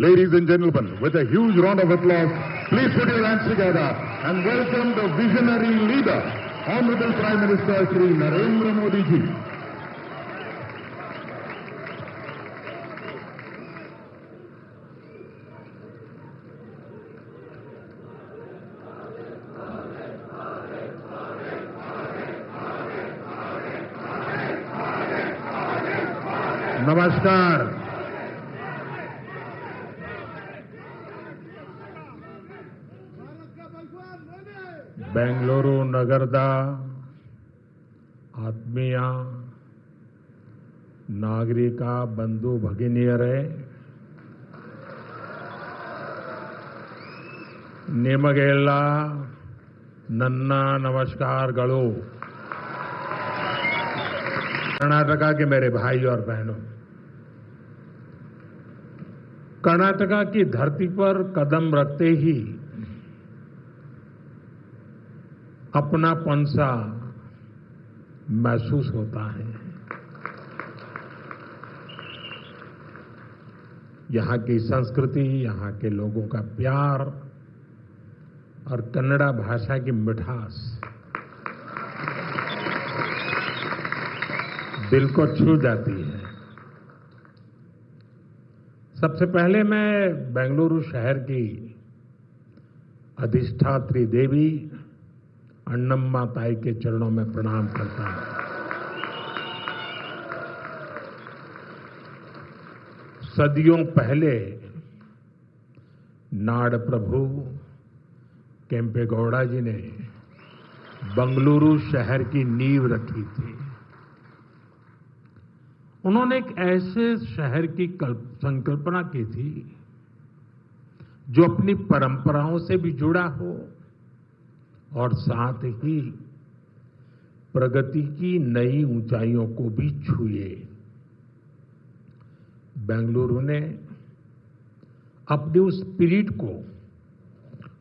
Ladies and gentlemen, with a huge round of applause, please put your hands together and welcome the visionary leader, Honorable Prime Minister Shri Narendra Modi ji. नमस्कार। बेंगलुरु नगರದ ಆತ್ಮೀಯ ನಾಗರಿಕ ಬಂಧು ಭಗಿನಿಯರೇ, ನಿಮಗೆಲ್ಲ ನನ್ನ ನಮಸ್ಕಾರಗಳು। कर्नाटका के मेरे भाई और बहनों, कर्नाटका की धरती पर कदम रखते ही अपनापन सा महसूस होता है। यहाँ की संस्कृति, यहाँ के लोगों का प्यार और कन्नड़ा भाषा की मिठास दिल को छू जाती है। सबसे पहले मैं बेंगलुरु शहर की अधिष्ठात्री देवी अन्नम्मा ताई के चरणों में प्रणाम करता हूं। सदियों पहले नाड़ प्रभु केम्पेगौड़ा जी ने बेंगलुरु शहर की नींव रखी थी। उन्होंने एक ऐसे शहर की संकल्पना की थी जो अपनी परंपराओं से भी जुड़ा हो और साथ ही प्रगति की नई ऊंचाइयों को भी छुए। बेंगलुरु ने अपने उस स्पिरिट को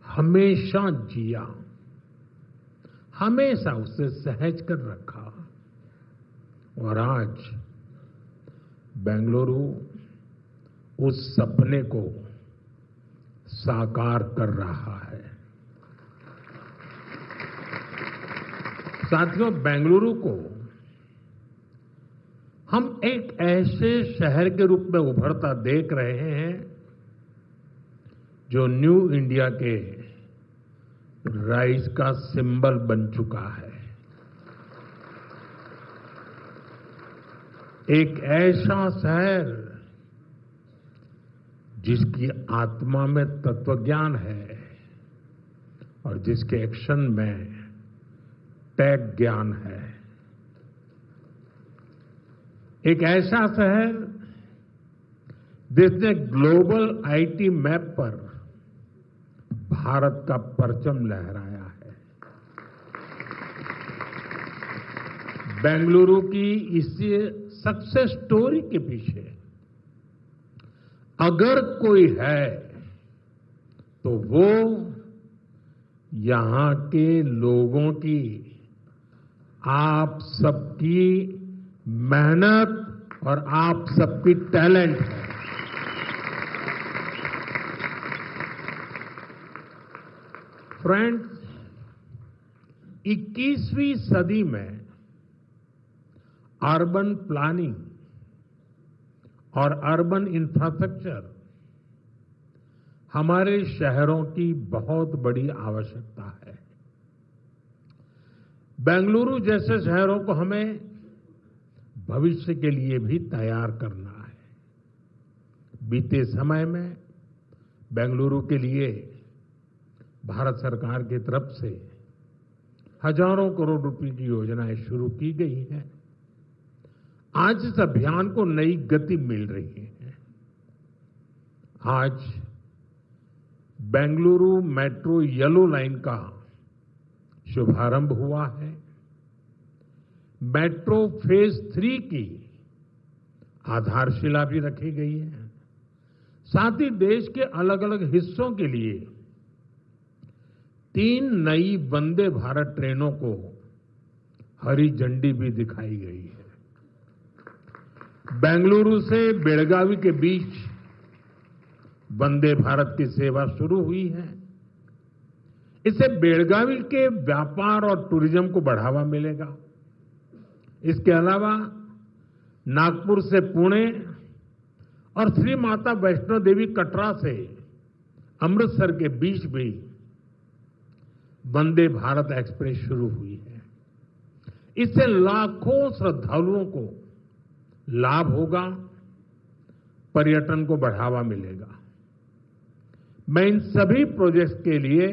हमेशा जिया, हमेशा उसे सहज कर रखा और आज बेंगलुरु उस सपने को साकार कर रहा है। साथियों, बेंगलुरु को हम एक ऐसे शहर के रूप में उभरता देख रहे हैं जो न्यू इंडिया के राइज का सिंबल बन चुका है। एक ऐसा शहर जिसकी आत्मा में तत्वज्ञान है और जिसके एक्शन में टेक ज्ञान है। एक ऐसा शहर जिसने ग्लोबल आईटी मैप पर भारत का परचम लहराया है। बेंगलुरु की इसी सक्सेस स्टोरी के पीछे अगर कोई है तो वो यहां के लोगों की, आप सबकी मेहनत और आप सबकी टैलेंट है। फ्रेंड्स, 21वीं सदी में अर्बन प्लानिंग और अर्बन इंफ्रास्ट्रक्चर हमारे शहरों की बहुत बड़ी आवश्यकता है। बेंगलुरु जैसे शहरों को हमें भविष्य के लिए भी तैयार करना है। बीते समय में बेंगलुरु के लिए भारत सरकार की तरफ से हजारों करोड़ रुपए की योजनाएं शुरू की गई हैं। आज इस अभियान को नई गति मिल रही है। आज बेंगलुरु मेट्रो येलो लाइन का शुभारंभ हुआ है। मेट्रो फेज 3 की आधारशिला भी रखी गई है। साथ ही देश के अलग अलग हिस्सों के लिए 3 नई वंदे भारत ट्रेनों को हरी झंडी भी दिखाई गई है। बेंगलुरु से बेलगावी के बीच वंदे भारत की सेवा शुरू हुई है। इससे बेलगावी के व्यापार और टूरिज्म को बढ़ावा मिलेगा। इसके अलावा नागपुर से पुणे और श्री माता वैष्णो देवी कटरा से अमृतसर के बीच भी वंदे भारत एक्सप्रेस शुरू हुई है। इससे लाखों श्रद्धालुओं को लाभ होगा, पर्यटन को बढ़ावा मिलेगा। मैं इन सभी प्रोजेक्ट्स के लिए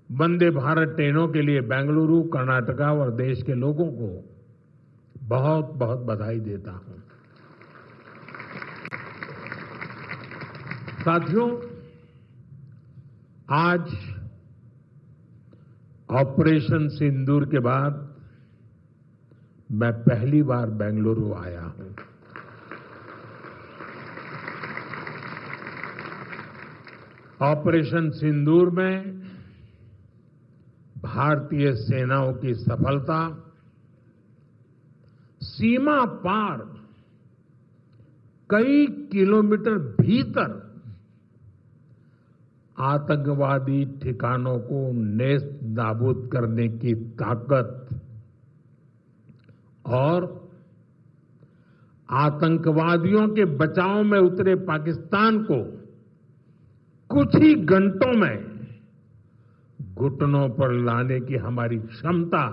वंदे भारत ट्रेनों के लिए बेंगलुरु, कर्नाटका और देश के लोगों को बहुत बहुत बधाई देता हूं। साथियों, आज ऑपरेशन सिंदूर के बाद मैं पहली बार बेंगलुरु आया हूं। ऑपरेशन सिंदूर में भारतीय सेनाओं की सफलता सीमा पार कई किलोमीटर भीतर आतंकवादी ठिकानों को नेस्त नाबूद करने की ताकत और आतंकवादियों के बचाव में उतरे पाकिस्तान को कुछ ही घंटों में घुटनों पर लाने की हमारी क्षमता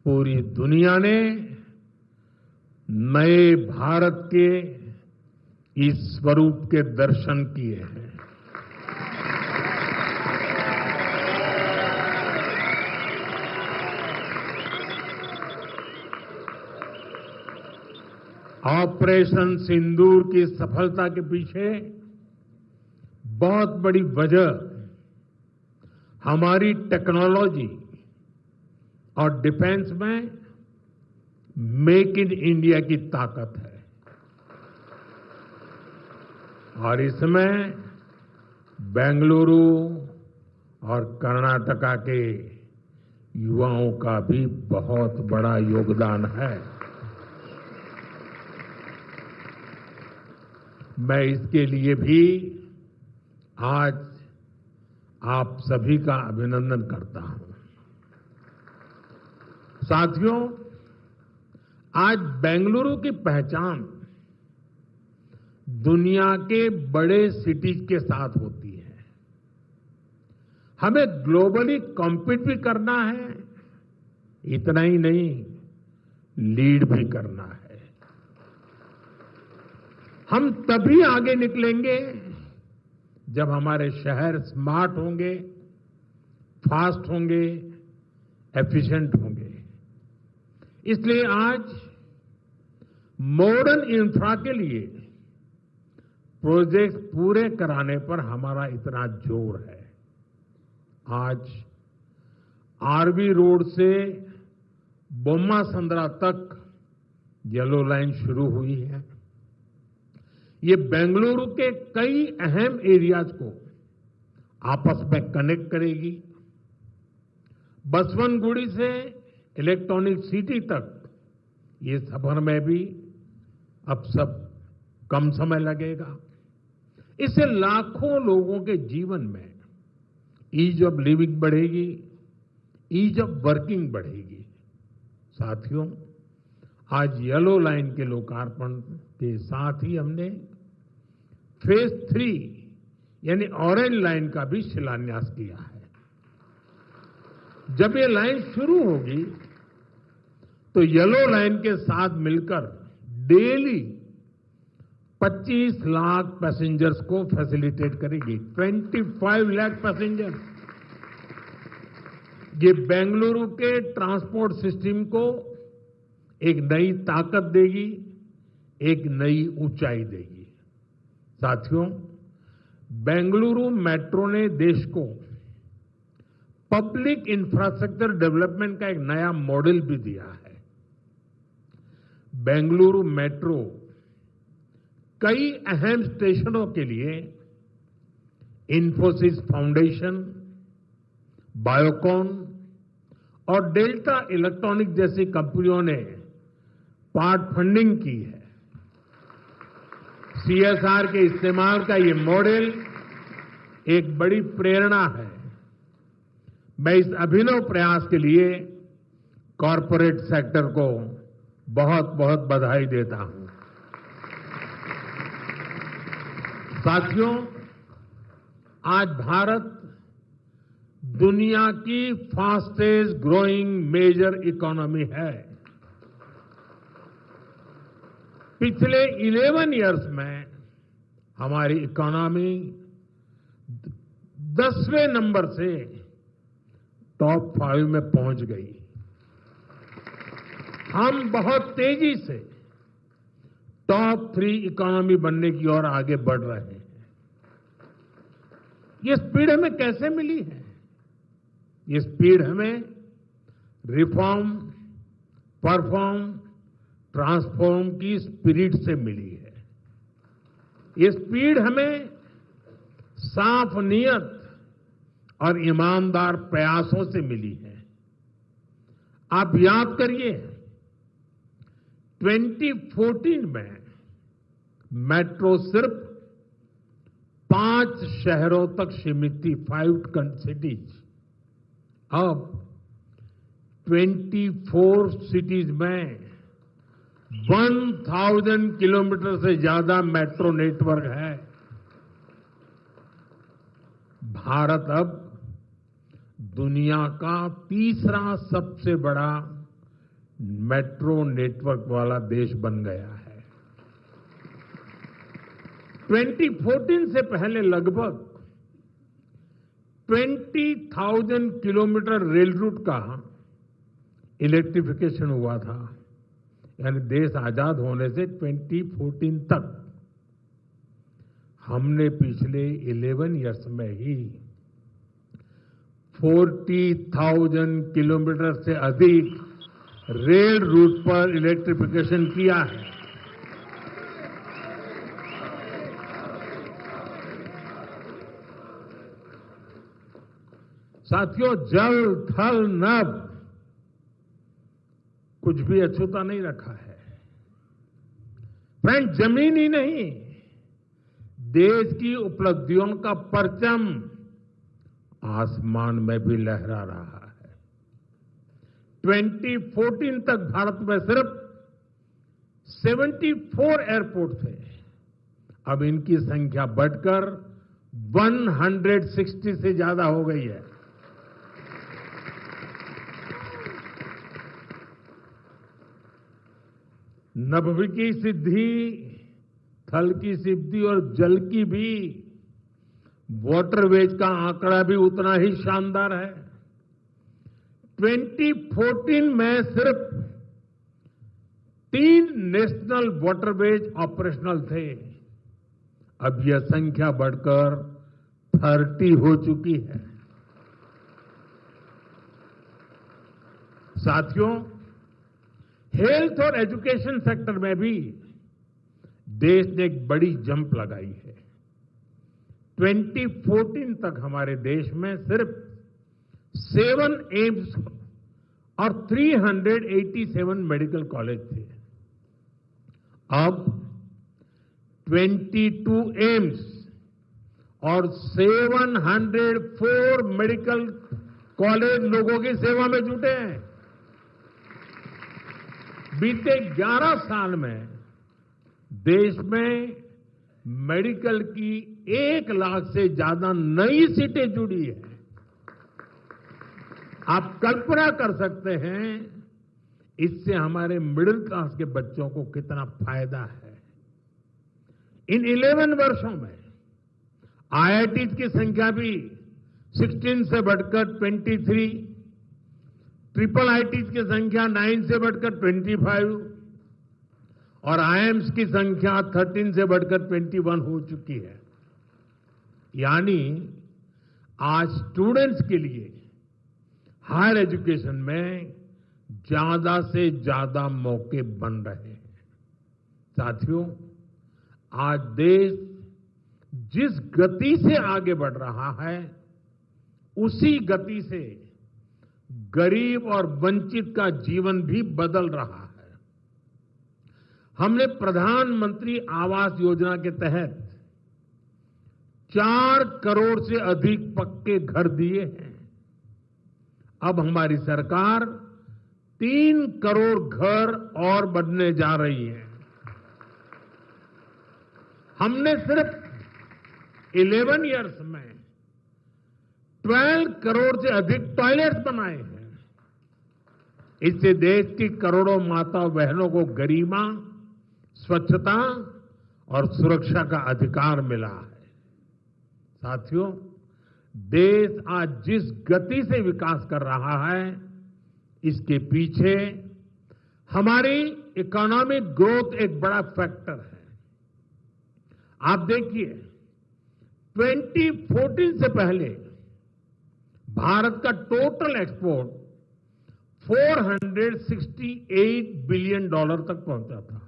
पूरी दुनिया ने नए भारत के इस स्वरूप के दर्शन किए हैं। ऑपरेशन सिंदूर की सफलता के पीछे बहुत बड़ी वजह हमारी टेक्नोलॉजी और डिफेंस में मेक इन इंडिया की ताकत है और इसमें बेंगलुरु और कर्नाटका के युवाओं का भी बहुत बड़ा योगदान है। मैं इसके लिए भी आज आप सभी का अभिनंदन करता हूं। साथियों, आज बेंगलुरु की पहचान दुनिया के बड़े सिटीज के साथ होती है। हमें ग्लोबली कॉम्पीट भी करना है, इतना ही नहीं, लीड भी करना है। हम तभी आगे निकलेंगे जब हमारे शहर स्मार्ट होंगे, फास्ट होंगे, एफिशिएंट होंगे। इसलिए आज मॉडर्न इंफ्रा के लिए प्रोजेक्ट पूरे कराने पर हमारा इतना जोर है। आज आरवी रोड से बोम्मा संद्रा तक येलो लाइन शुरू हुई है। ये बेंगलुरु के कई अहम एरियाज को आपस में कनेक्ट करेगी। बसवनगुड़ी से इलेक्ट्रॉनिक सिटी तक ये सफर में भी अब सब कम समय लगेगा। इससे लाखों लोगों के जीवन में ईज ऑफ लिविंग बढ़ेगी, ईज ऑफ वर्किंग बढ़ेगी। साथियों, आज येलो लाइन के लोकार्पण के साथ ही हमने फेज 3 यानी ऑरेंज लाइन का भी शिलान्यास किया है। जब ये लाइन शुरू होगी तो येलो लाइन के साथ मिलकर डेली 25 लाख पैसेंजर्स को फैसिलिटेट करेगी। 25 लाख पैसेंजर्स। ये बेंगलुरु के ट्रांसपोर्ट सिस्टम को एक नई ताकत देगी, एक नई ऊंचाई देगी। साथियों, बेंगलुरु मेट्रो ने देश को पब्लिक इंफ्रास्ट्रक्चर डेवलपमेंट का एक नया मॉडल भी दिया है। बेंगलुरु मेट्रो कई अहम स्टेशनों के लिए इन्फोसिस फाउंडेशन, बायोकॉन और डेल्टा इलेक्ट्रॉनिक जैसी कंपनियों ने पार्ट फंडिंग की है। सीएसआर के इस्तेमाल का ये मॉडल एक बड़ी प्रेरणा है। मैं इस अभिनव प्रयास के लिए कॉरपोरेट सेक्टर को बहुत बहुत बधाई देता हूं। साथियों, आज भारत दुनिया की फास्टेस्ट ग्रोइंग मेजर इकोनॉमी है। पिछले 11 इयर्स में हमारी इकोनॉमी 10वें नंबर से टॉप 5 में पहुंच गई। हम बहुत तेजी से टॉप 3 इकोनॉमी बनने की ओर आगे बढ़ रहे हैं। ये स्पीड हमें कैसे मिली है? ये स्पीड हमें रिफॉर्म, परफॉर्म, ट्रांसफॉर्म की स्पिरिट से मिली है। ये स्पीड हमें साफ नियत और ईमानदार प्रयासों से मिली है। आप याद करिए, 2014 में मेट्रो सिर्फ 5 शहरों तक सीमित थी, 5 सिटीज। अब 24 सिटीज में 1000 किलोमीटर से ज्यादा मेट्रो नेटवर्क है। भारत अब दुनिया का तीसरा सबसे बड़ा मेट्रो नेटवर्क वाला देश बन गया है। 2014 से पहले लगभग 20,000 किलोमीटर रेल रूट का इलेक्ट्रिफिकेशन हुआ था। यानी देश आजाद होने से 2014 तक हमने पिछले 11 इयर्स में ही 40,000 किलोमीटर से अधिक रेल रूट पर इलेक्ट्रिफिकेशन किया है। साथियों, जल, थल, नभ कुछ भी अछूता नहीं रखा है। फ्रेंड, जमीन ही नहीं, देश की उपलब्धियों का परचम आसमान में भी लहरा रहा है। 2014 तक भारत में सिर्फ 74 एयरपोर्ट थे। अब इनकी संख्या बढ़कर 160 से ज्यादा हो गई है। नभ की सिद्धि, थल की सिद्धि और जल की भी वाटरवेज का आंकड़ा भी उतना ही शानदार है। 2014 में सिर्फ 3 नेशनल वाटरवेज ऑपरेशनल थे। अब यह संख्या बढ़कर 30 हो चुकी है। साथियों, हेल्थ और एजुकेशन सेक्टर में भी देश ने एक बड़ी जंप लगाई है। 2014 तक हमारे देश में सिर्फ 7 एम्स और 387 मेडिकल कॉलेज थे। अब 22 एम्स और 704 मेडिकल कॉलेज लोगों की सेवा में जुटे हैं। बीते 11 साल में देश में मेडिकल की 1 लाख से ज्यादा नई सीटें जुड़ी है। आप कल्पना कर सकते हैं इससे हमारे मिडिल क्लास के बच्चों को कितना फायदा है। इन 11 वर्षों में आईआईटी की संख्या भी 16 से बढ़कर 23, ट्रिपल आईटी की संख्या 9 से बढ़कर 25 और आईएम्स की संख्या 13 से बढ़कर 21 हो चुकी है। यानी आज स्टूडेंट्स के लिए हायर एजुकेशन में ज्यादा से ज्यादा मौके बन रहे हैं। साथियों, आज देश जिस गति से आगे बढ़ रहा है, उसी गति से गरीब और वंचित का जीवन भी बदल रहा है। हमने प्रधानमंत्री आवास योजना के तहत 4 करोड़ से अधिक पक्के घर दिए हैं। अब हमारी सरकार 3 करोड़ घर और बनने जा रही है। हमने सिर्फ 11 इयर्स में 12 करोड़ से अधिक टॉयलेट्स बनाए हैं। इससे देश की करोड़ों माता बहनों को गरिमा, स्वच्छता और सुरक्षा का अधिकार मिला है। साथियों, देश आज जिस गति से विकास कर रहा है, इसके पीछे हमारी इकोनॉमिक ग्रोथ एक बड़ा फैक्टर है। आप देखिए, 2014 से पहले भारत का टोटल एक्सपोर्ट $468 बिलियन तक पहुंचा था।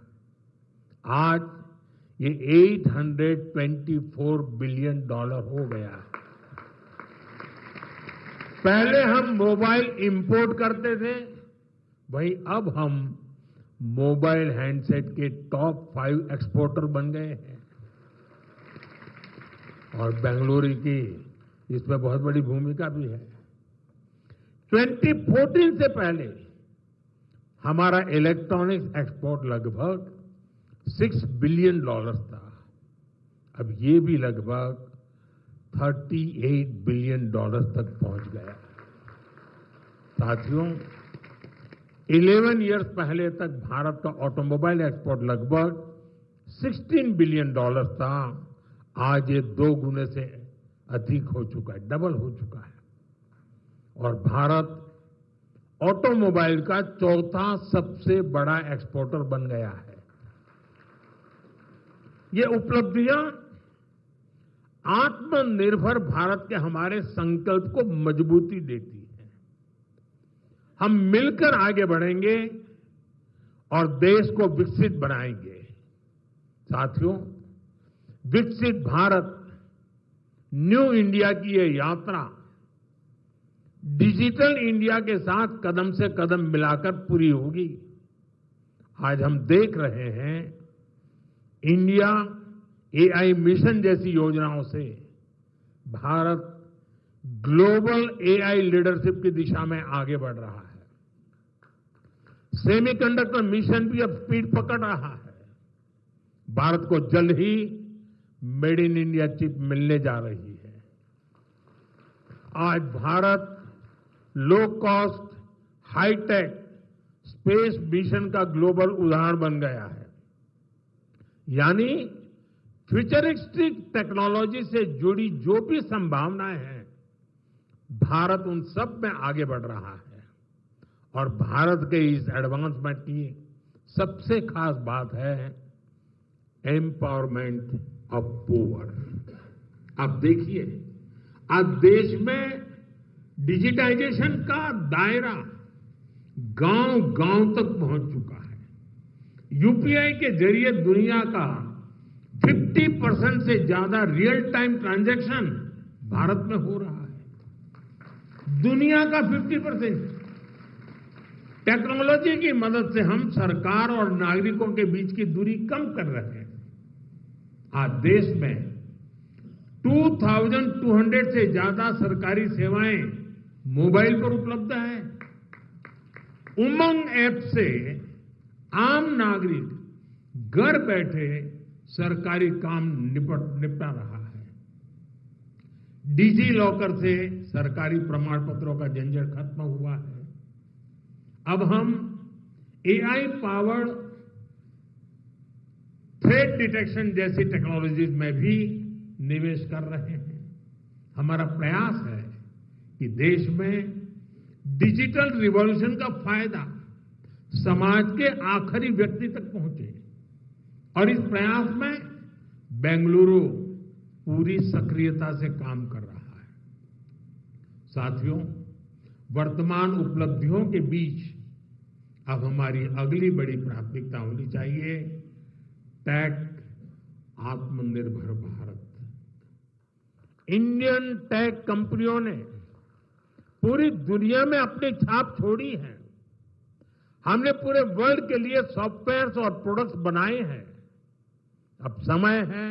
आज ये $824 बिलियन हो गया है। पहले हम मोबाइल इंपोर्ट करते थे, वहीं अब हम मोबाइल हैंडसेट के टॉप 5 एक्सपोर्टर बन गए हैं। और बेंगलुरु की इसमें बहुत बड़ी भूमिका भी है। 2014 से पहले हमारा इलेक्ट्रॉनिक्स एक्सपोर्ट लगभग $6 बिलियन था। अब ये भी लगभग $38 बिलियन तक पहुंच गया। साथियों, 11 इयर्स पहले तक भारत का ऑटोमोबाइल एक्सपोर्ट लगभग $16 बिलियन था। आज ये 2 गुने से अधिक हो चुका है, डबल हो चुका है। और भारत ऑटोमोबाइल का 4था सबसे बड़ा एक्सपोर्टर बन गया है। ये उपलब्धियां आत्मनिर्भर भारत के हमारे संकल्प को मजबूती देती है। हम मिलकर आगे बढ़ेंगे और देश को विकसित बनाएंगे। साथियों, विकसित भारत न्यू इंडिया की ये यात्रा डिजिटल इंडिया के साथ कदम से कदम मिलाकर पूरी होगी। आज हम देख रहे हैं, इंडिया एआई मिशन जैसी योजनाओं से भारत ग्लोबल एआई लीडरशिप की दिशा में आगे बढ़ रहा है। सेमीकंडक्टर मिशन भी अब स्पीड पकड़ रहा है। भारत को जल्द ही मेड इन इंडिया चिप मिलने जा रही है। आज Bharat low cost, hitech space mission का ग्लोबल उदाहरण बन गया है। यानी फ्यूचरिस्टिक टेक्नोलॉजी से जुड़ी जो भी संभावनाएं हैं, भारत उन सब में आगे बढ़ रहा है। और भारत के इस एडवांसमेंट की सबसे खास बात है एम्पावरमेंट ऑफ पुअर। आप देखिए, आज देश में डिजिटाइजेशन का दायरा गांव-गांव तक पहुंच चुका है। यूपीआई के जरिए दुनिया का 50% से ज्यादा रियल टाइम ट्रांजैक्शन भारत में हो रहा है। दुनिया का 50%। टेक्नोलॉजी की मदद से हम सरकार और नागरिकों के बीच की दूरी कम कर रहे हैं। आज देश में 2200 से ज्यादा सरकारी सेवाएं मोबाइल पर उपलब्ध है। उमंग ऐप से आम नागरिक घर बैठे सरकारी काम निपटा रहा है। डिजी लॉकर से सरकारी प्रमाण पत्रों का झंझट खत्म हुआ है। अब हम एआई पावर्ड थ्रेट डिटेक्शन जैसी टेक्नोलॉजीज में भी निवेश कर रहे हैं। हमारा प्रयास है कि देश में डिजिटल रिवॉल्यूशन का फायदा समाज के आखिरी व्यक्ति तक पहुंचे। और इस प्रयास में बेंगलुरु पूरी सक्रियता से काम कर रहा है। साथियों, वर्तमान उपलब्धियों के बीच अब हमारी अगली बड़ी प्राथमिकता होनी चाहिए टेक आत्मनिर्भर भारत। इंडियन टेक कंपनियों ने पूरी दुनिया में अपनी छाप छोड़ी है। हमने पूरे वर्ल्ड के लिए सॉफ्टवेयर्स और प्रोडक्ट्स बनाए हैं। अब समय है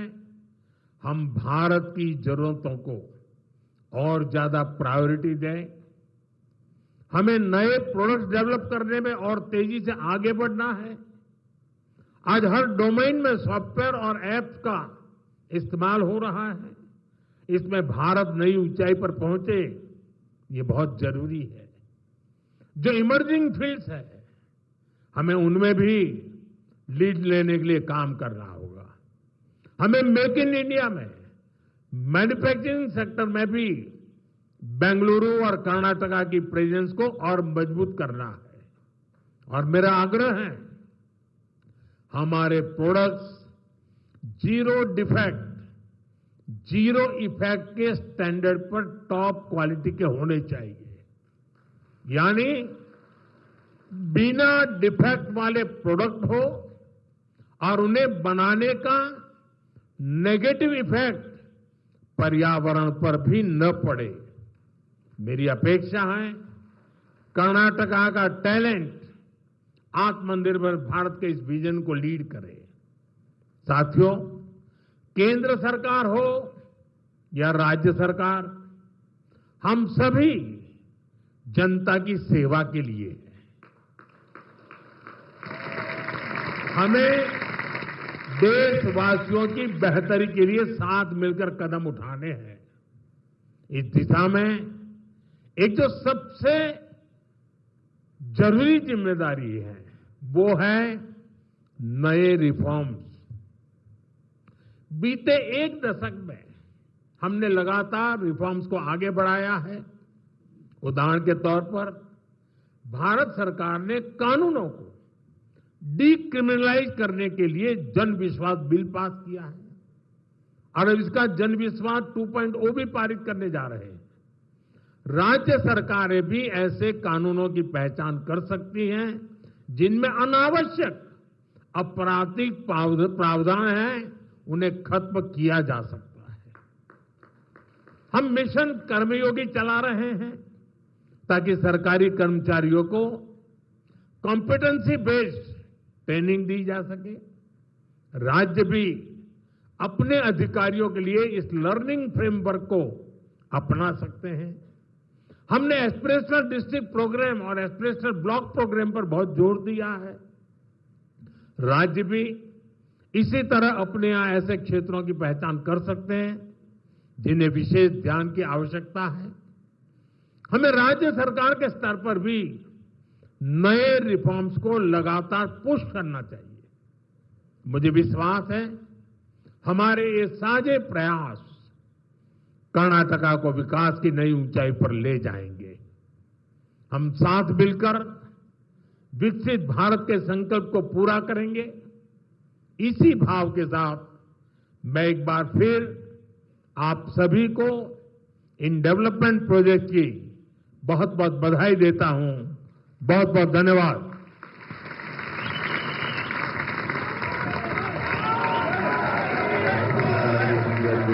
हम भारत की जरूरतों को और ज्यादा प्रायोरिटी दें। हमें नए प्रोडक्ट्स डेवलप करने में और तेजी से आगे बढ़ना है। आज हर डोमेन में सॉफ्टवेयर और ऐप्स का इस्तेमाल हो रहा है। इसमें भारत नई ऊंचाई पर पहुंचे, ये बहुत जरूरी है। जो इमर्जिंग फील्ड्स है, हमें उनमें भी लीड लेने के लिए काम करना होगा। हमें मेक इन इंडिया में मैन्युफैक्चरिंग सेक्टर में भी बेंगलुरु और कर्नाटका की प्रेजेंस को और मजबूत करना है। और मेरा आग्रह है, हमारे products zero defect, zero effect के स्टैंडर्ड पर टॉप क्वालिटी के होने चाहिए। यानी बिना डिफेक्ट वाले प्रोडक्ट हो और उन्हें बनाने का नेगेटिव इफेक्ट पर्यावरण पर भी न पड़े। मेरी अपेक्षा है कर्नाटका का टैलेंट आत्मनिर्भर भारत के इस विजन को लीड करे। साथियों, केंद्र सरकार हो या राज्य सरकार, हम सभी जनता की सेवा के लिए हैं। हमें देशवासियों की बेहतरी के लिए साथ मिलकर कदम उठाने हैं। इस दिशा में एक जो सबसे जरूरी जिम्मेदारी है, वो है नए रिफॉर्म्स। बीते एक दशक में हमने लगातार रिफॉर्म्स को आगे बढ़ाया है। उदाहरण के तौर पर भारत सरकार ने कानूनों को डीक्रिमिनलाइज करने के लिए जन विश्वास बिल पास किया है और अब इसका जन विश्वास 2.0 भी पारित करने जा रहे हैं। राज्य सरकारें भी ऐसे कानूनों की पहचान कर सकती हैं जिनमें अनावश्यक आपराधिक प्रावधान हैं, उन्हें खत्म किया जा सकता है। हम मिशन कर्मयोगी चला रहे हैं ताकि सरकारी कर्मचारियों को कॉम्पिटेंसी बेस्ड ट्रेनिंग दी जा सके। राज्य भी अपने अधिकारियों के लिए इस लर्निंग फ्रेमवर्क को अपना सकते हैं। हमने एस्पिरेशनल डिस्ट्रिक्ट प्रोग्राम और एस्पिरेशनल ब्लॉक प्रोग्राम पर बहुत जोर दिया है। राज्य भी इसी तरह अपने यहां ऐसे क्षेत्रों की पहचान कर सकते हैं जिन्हें विशेष ध्यान की आवश्यकता है। हमें राज्य सरकार के स्तर पर भी नए रिफॉर्म्स को लगातार पुश करना चाहिए। मुझे विश्वास है हमारे ये साझे प्रयास कर्नाटका को विकास की नई ऊंचाई पर ले जाएंगे। हम साथ मिलकर विकसित भारत के संकल्प को पूरा करेंगे। इसी भाव के साथ मैं एक बार फिर आप सभी को इन डेवलपमेंट प्रोजेक्ट की बहुत बहुत बधाई देता हूं। बहुत बहुत धन्यवाद।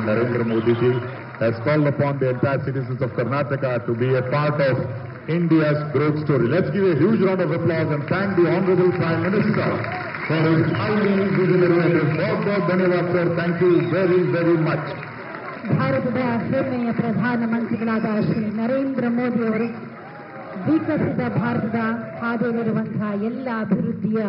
Narendra Modi ji has called upon the entire citizens of Karnataka to be a part of India's growth story. Let's give a huge round of applause and thank the Honorable Prime Minister for his highly visionary address. बहुत धन्यवाद sir. Thank you very, very much. ಭಾರತದ ಹೆಮ್ಮೆಯ ಪ್ರಧಾನಮಂತ್ರಿಗಳಾದ ಶ್ರೀ ನರೇಂದ್ರ ಮೋದಿ ಅವರು ವಿಕಸಿತ ಭಾರತದ ಹಾದಿಯಲ್ಲಿರುವಂತಹ ಎಲ್ಲ ಅಭಿವೃದ್ಧಿಯ